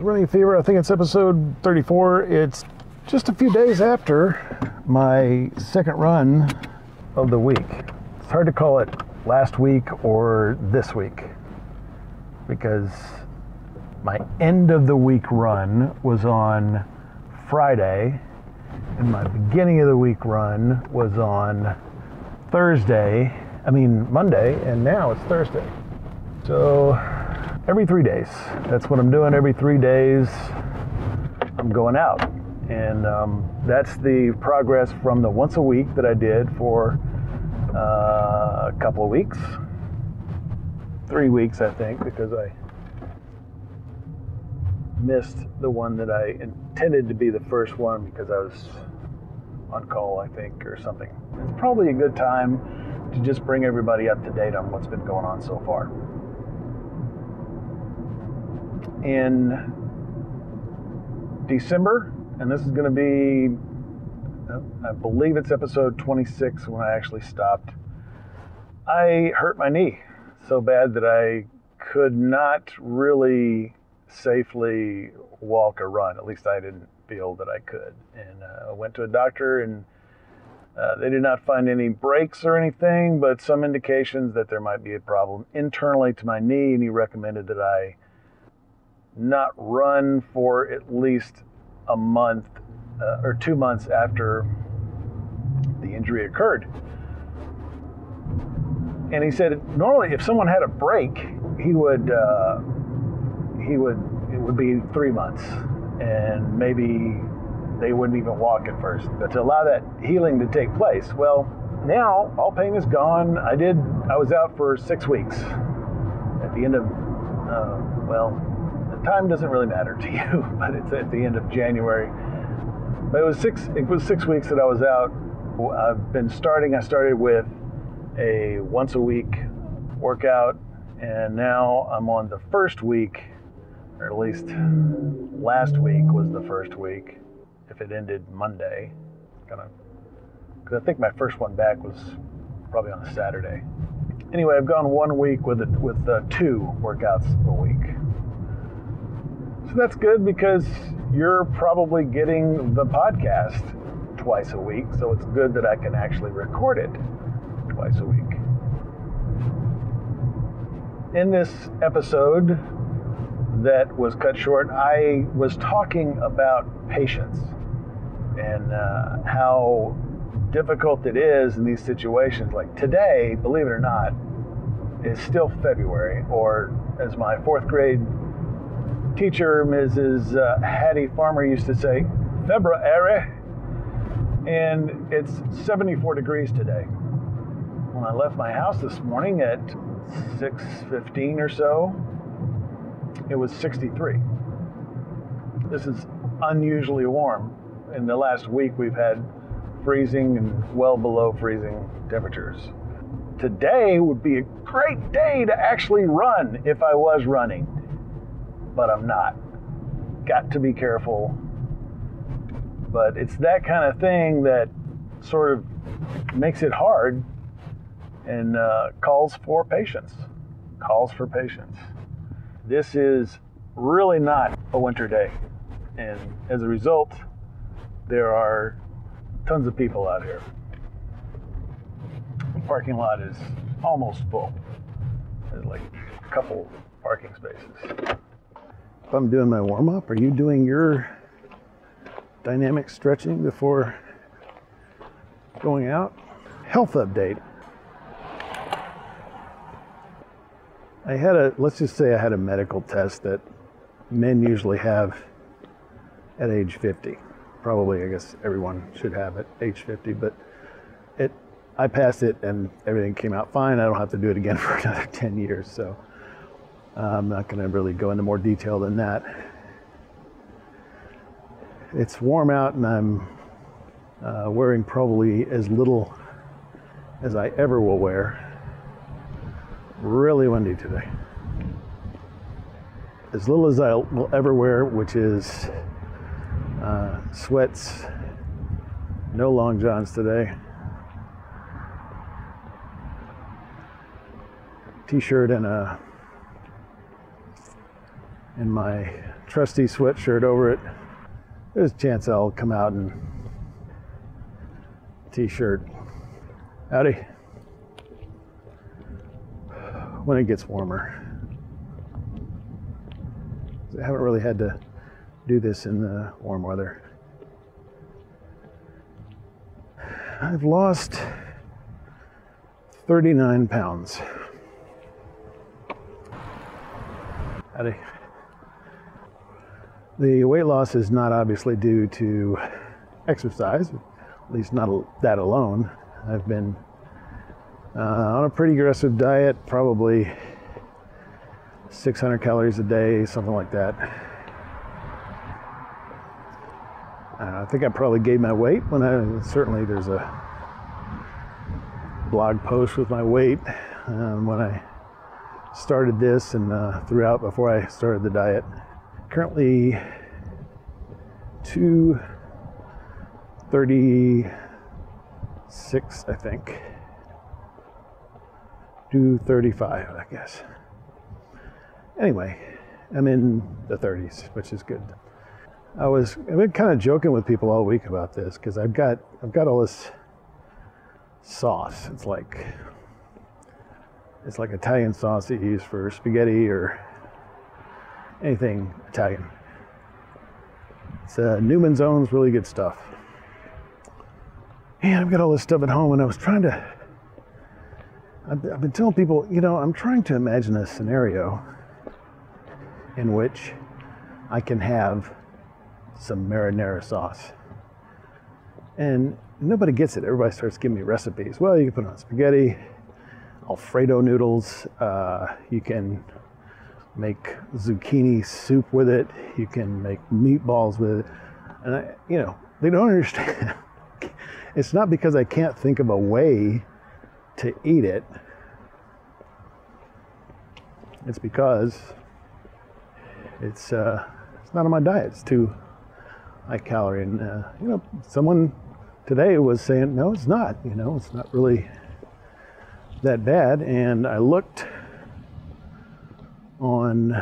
Running Fever, I think it's episode 34. It's just a few days after my second run of the week. It's hard to call it last week or this week because my end of the week run was on Friday and my beginning of the week run was on Monday, and now it's Thursday. So every 3 days, that's what I'm doing. Every 3 days, I'm going out. And that's the progress from the once a week that I did for a couple of weeks. 3 weeks, I think, because I missed the one that I intended to be the first one because I was on call, I think, or something. It's probably a good time to just bring everybody up to date on what's been going on so far. In December, and this is going to be, I believe it's episode 26 when I actually stopped, I hurt my knee so bad that I could not really safely walk or run. At least I didn't feel that I could. And I went to a doctor and they did not find any breaks or anything, but some indications that there might be a problem internally to my knee, and he recommended that I not run for at least a month or 2 months after the injury occurred. And he said normally if someone had a break, it would be 3 months, and maybe they wouldn't even walk at first. But to allow that healing to take place, well, now all pain is gone. I was out for 6 weeks. At the end of, time doesn't really matter to you, but it's at the end of January. But it was 6 weeks that I was out. I started with a once a week workout, and now I'm on the first week, or at least last week was the first week, if it ended Monday, because I think my first one back was probably on a Saturday. Anyway, I've gone 1 week with 2 workouts a week. So that's good because you're probably getting the podcast twice a week, so it's good that I can actually record it twice a week. In this episode that was cut short, I was talking about patience and how difficult it is in these situations. Like today, believe it or not, is still February, or as my 4th grade teacher, Mrs. Hattie Farmer, used to say, February, and it's 74 degrees today. When I left my house this morning at 6:15 or so, it was 63. This is unusually warm. In the last week, we've had freezing and well below freezing temperatures. Today would be a great day to actually run if I was running, but I'm not. Got to be careful. But it's that kind of thing that sort of makes it hard and calls for patience. This is really not a winter day. And as a result, there are tons of people out here. The parking lot is almost full. There's like a couple parking spaces. If I'm doing my warm-up, are you doing your dynamic stretching before going out? Health update. Let's just say I had a medical test that men usually have at age 50. Probably, I guess everyone should have at age 50, but I passed it and everything came out fine. I don't have to do it again for another 10 years, so I'm not going to really go into more detail than that. It's warm out and I'm wearing probably as little as I ever will wear. Really windy today. As little as I will ever wear, which is sweats, no long johns today. T-shirt and my trusty sweatshirt over it. There's a chance I'll come out in t-shirt. Howdy. When it gets warmer. I haven't really had to do this in the warm weather. I've lost 39 pounds. Howdy. The weight loss is not obviously due to exercise, at least not that alone. I've been on a pretty aggressive diet, probably 600 calories a day, something like that. I think I probably gained my weight when certainly there's a blog post with my weight when I started this and throughout before I started the diet. Currently 236, I think. 235, I guess. Anyway, I'm in the 30s, which is good. I've been kind of joking with people all week about this because I've got all this sauce. It's like Italian sauce that you use for spaghetti or anything Italian. It's Newman's Own's really good stuff. And I've got all this stuff at home, and I've been telling people, I'm trying to imagine a scenario in which I can have some marinara sauce. And nobody gets it. Everybody starts giving me recipes. Well, you can put it on spaghetti, Alfredo noodles. You can make zucchini soup with it. You can make meatballs with it. And they don't understand. It's not because I can't think of a way to eat it. It's because it's not on my diet. It's too high calorie. And someone today was saying, no, it's not. It's not really that bad. And I looked on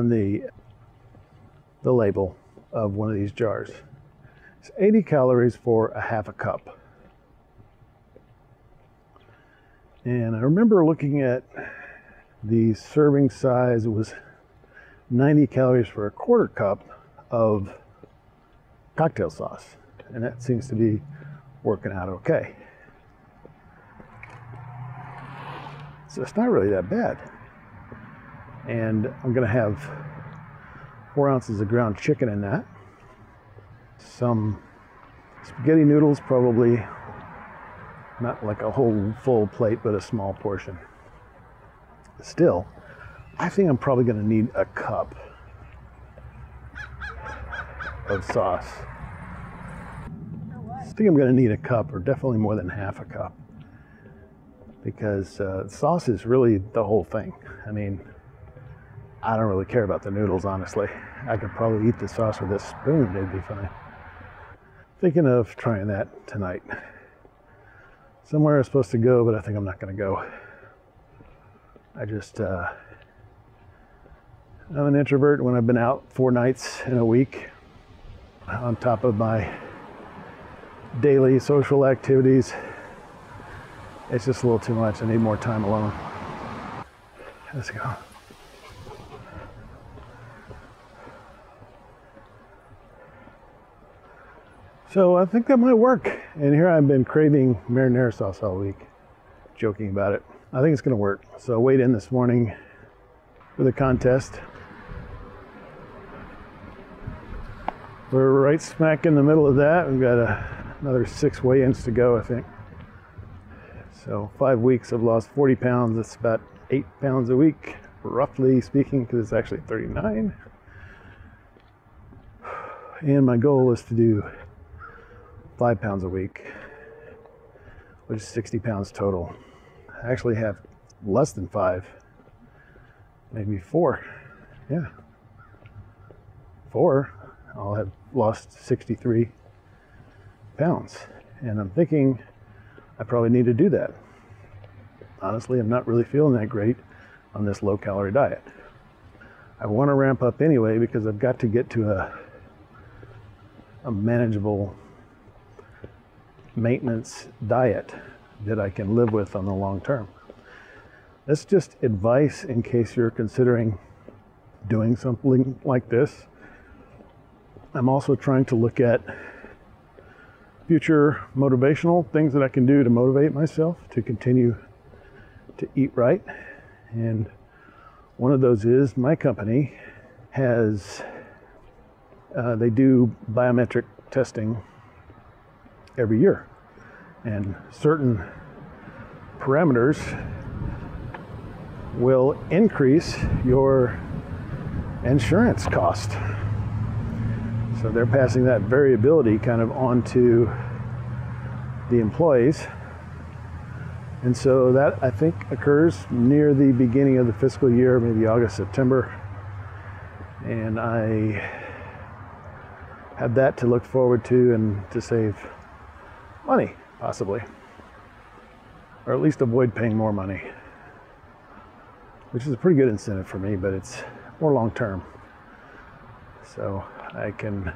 the label of one of these jars. It's 80 calories for a half a cup. And I remember looking at the serving size. It was 90 calories for a quarter cup of cocktail sauce. And that seems to be working out okay. So it's not really that bad. And I'm going to have 4 ounces of ground chicken in that. Some spaghetti noodles, probably not like a whole full plate, but a small portion. Still, I think I'm probably going to need a cup of sauce. I think I'm going to need a cup, or definitely more than half a cup, because sauce is really the whole thing. I mean, I don't really care about the noodles, honestly. I could probably eat the sauce with a spoon, it'd be fine. Thinking of trying that tonight. Somewhere I'm supposed to go, but I think I'm not going to go. I'm an introvert. When I've been out 4 nights in a week, on top of my daily social activities, it's just a little too much. I need more time alone. Let's go. So I think that might work. And here I've been craving marinara sauce all week, joking about it. I think it's going to work. So I weighed in this morning for the contest. We're right smack in the middle of that. We've got another 6 weigh-ins to go, I think. So 5 weeks, I've lost 40 pounds. That's about 8 pounds a week, roughly speaking, because it's actually 39. And my goal is to do 5 pounds a week, which is 60 pounds total. I actually have less than 5, maybe 4. Yeah, 4. I'll have lost 63 pounds. And I'm thinking I probably need to do that. Honestly, I'm not really feeling that great on this low-calorie diet. I want to ramp up anyway because I've got to get to a manageable maintenance diet that I can live with on the long term. That's just advice in case you're considering doing something like this. I'm also trying to look at future motivational things that I can do to motivate myself to continue to eat right. And one of those is my company has, they do biometric testing every year. And certain parameters will increase your insurance cost. So they're passing that variability kind of onto the employees. And so that, I think, occurs near the beginning of the fiscal year, maybe August, September. And I have that to look forward to and to save money, possibly. Or at least avoid paying more money, which is a pretty good incentive for me, but it's more long term. So I can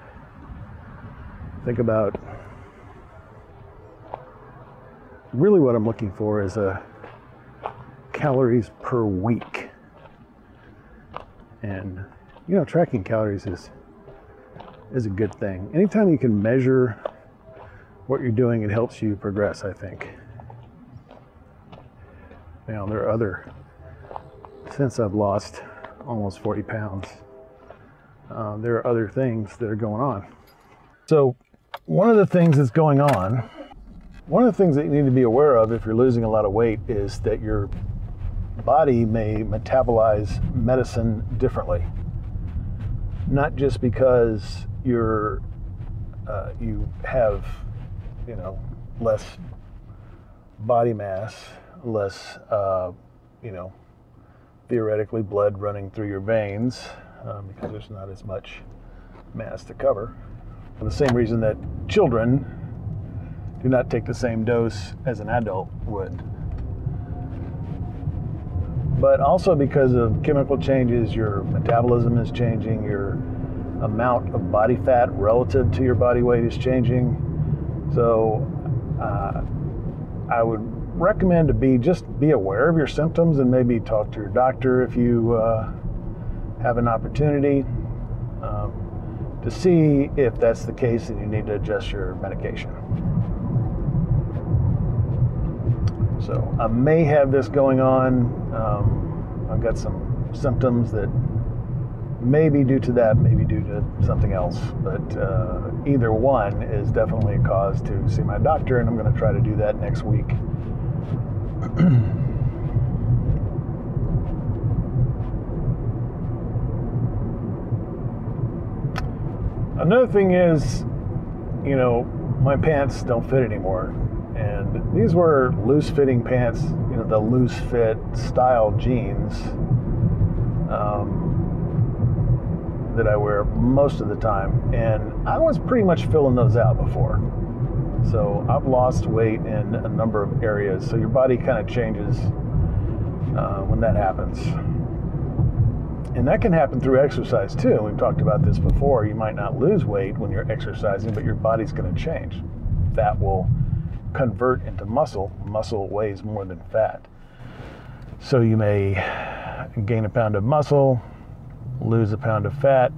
think about really what I'm looking for is a calories per week. And you know, tracking calories is a good thing. Anytime you can measure what you're doing, it helps you progress, I think. You know, there are other, since I've lost almost 40 pounds, there are other things that are going on. So one of the things that's going on, one of the things that you need to be aware of if you're losing a lot of weight is that your body may metabolize medicine differently. Not just because you have, you know, less body mass, less, you know, theoretically blood running through your veins, because there's not as much mass to cover. For the same reason that children do not take the same dose as an adult would. But also because of chemical changes, your metabolism is changing, your amount of body fat relative to your body weight is changing. So I would recommend to just be aware of your symptoms and maybe talk to your doctor if you have an opportunity to see if that's the case and you need to adjust your medication. So I may have this going on. I've got some symptoms that may be due to that, maybe due to something else, but either one is definitely a cause to see my doctor, and I'm going to try to do that next week. Another thing is, you know, my pants don't fit anymore. And these were loose-fitting pants, you know, the loose-fit style jeans that I wear most of the time. And I was pretty much filling those out before. So I've lost weight in a number of areas. So your body kind of changes when that happens. And that can happen through exercise too. We've talked about this before. You might not lose weight when you're exercising, but your body's going to change. Fat will convert into muscle. Muscle weighs more than fat. So you may gain a pound of muscle, lose a pound of fat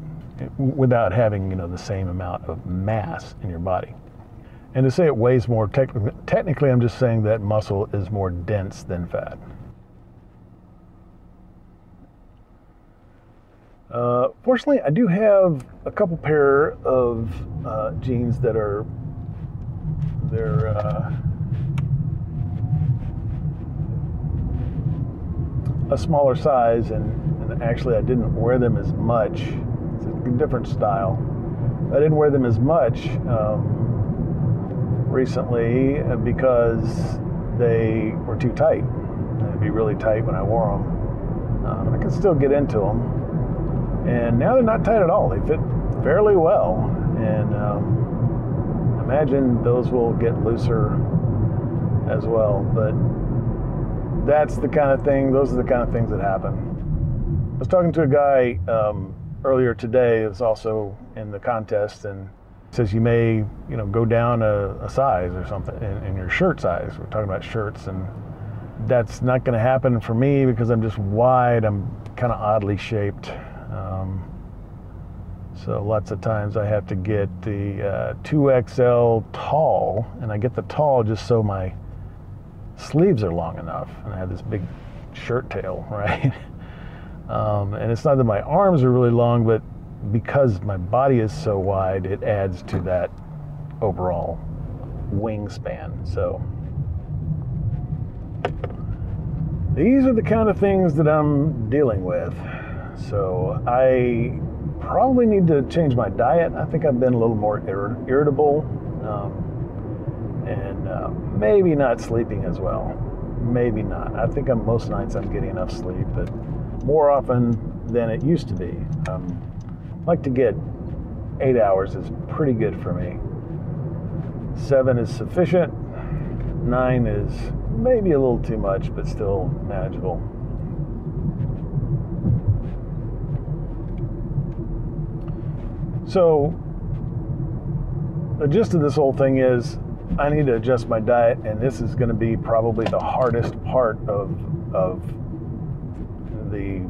without having, you know, the same amount of mass in your body. And to say it weighs more, technically I'm just saying that muscle is more dense than fat. Fortunately, I do have a couple pair of jeans that are a smaller size, and actually I didn't wear them as much. It's a different style. I didn't wear them as much recently because they were too tight. They'd be really tight when I wore them. I could still get into them. And now they're not tight at all. They fit fairly well. And imagine those will get looser as well. But those are the kind of things that happen. I was talking to a guy earlier today that's also in the contest, and says you may, go down a size or something in your shirt size. We're talking about shirts, and that's not going to happen for me because I'm just wide. I'm kind of oddly shaped. So lots of times I have to get the 2XL tall, and I get the tall just so my sleeves are long enough, and I have this big shirt tail, right? And it's not that my arms are really long, but because my body is so wide, it adds to that overall wingspan. So these are the kind of things that I'm dealing with. So I probably need to change my diet. I think I've been a little more irritable, and maybe not sleeping as well. Maybe not. I think most nights I'm getting enough sleep, but more often than it used to be. Like to get 8 hours is pretty good for me. 7 is sufficient. 9 is maybe a little too much, but still manageable. So the gist of this whole thing is I need to adjust my diet, and this is going to be probably the hardest part of the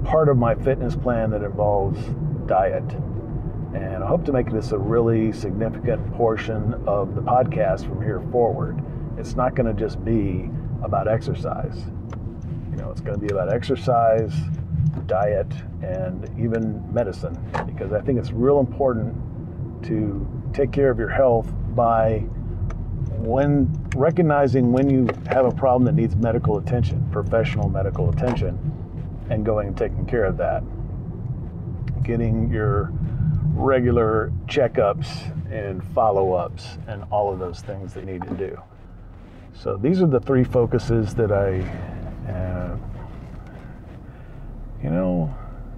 part of my fitness plan that involves diet. And I hope to make this a really significant portion of the podcast from here forward. It's not going to just be about exercise. It's going to be about exercise, diet, and even medicine, because I think it's real important to take care of your health by recognizing when you have a problem that needs medical attention, professional medical attention, and going and taking care of that. Getting your regular checkups and follow-ups and all of those things they need to do. So these are the 3 focuses that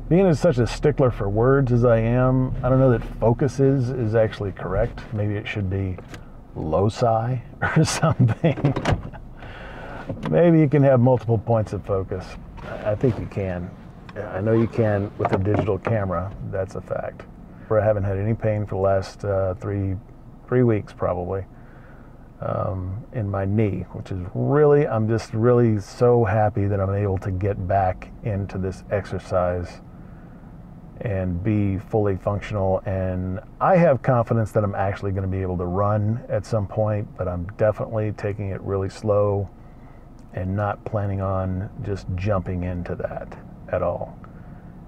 being as such a stickler for words as I am, I don't know that focuses is actually correct. Maybe it should be loci or something. Maybe you can have multiple points of focus. I think you can. I know you can with a digital camera. That's a fact. I haven't had any pain for the last 3 weeks probably in my knee, which is I'm just really so happy that I'm able to get back into this exercise and be fully functional. And I have confidence that I'm actually going to be able to run at some point, but I'm definitely taking it really slow and not planning on just jumping into that at all.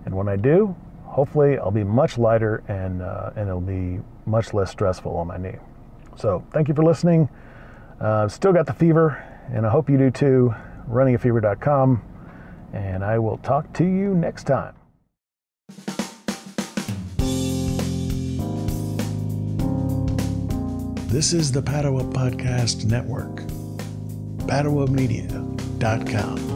And when I do, hopefully I'll be much lighter and it'll be much less stressful on my knee. So thank you for listening. Still got the fever, and I hope you do too. runningafever.com, and I will talk to you next time. This is the Padua Podcast Network. PaduaMedia.com.